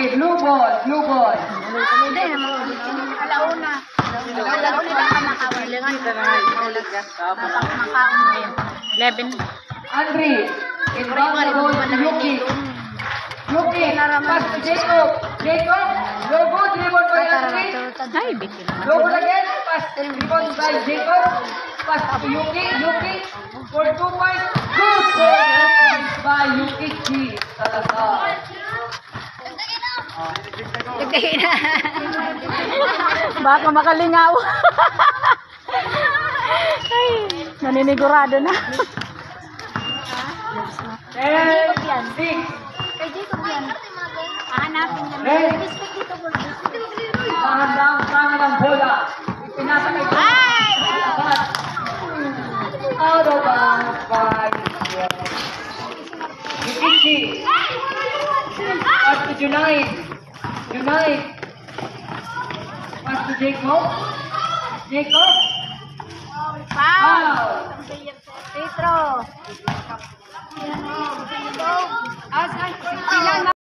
Okay, blue ball, blue ball. Hindi, alauna. Alauna na nakawin. Makaon. 11. Andre, inbound the ball to Yuki. Yuki, pass to Jacob. Jacob, no good, rebound by Andre. Ay, bitin. No good again, pass, rebound by Jacob. Pass to Yuki. Yuki, for 2 points. Good points by Yuki G. Salazar. Baka makalingaw. Ay, naninigurado na. 10, 6. Kay Jacob yan. Hanapin yan. Red. Respect dito po. Tangan ng bola. Ipinasa kay Ay! out of bounds by Yukichi. Pass to Junaid. Junaid. Pass to Jacob. Jacob. Foul! Foul. Petro.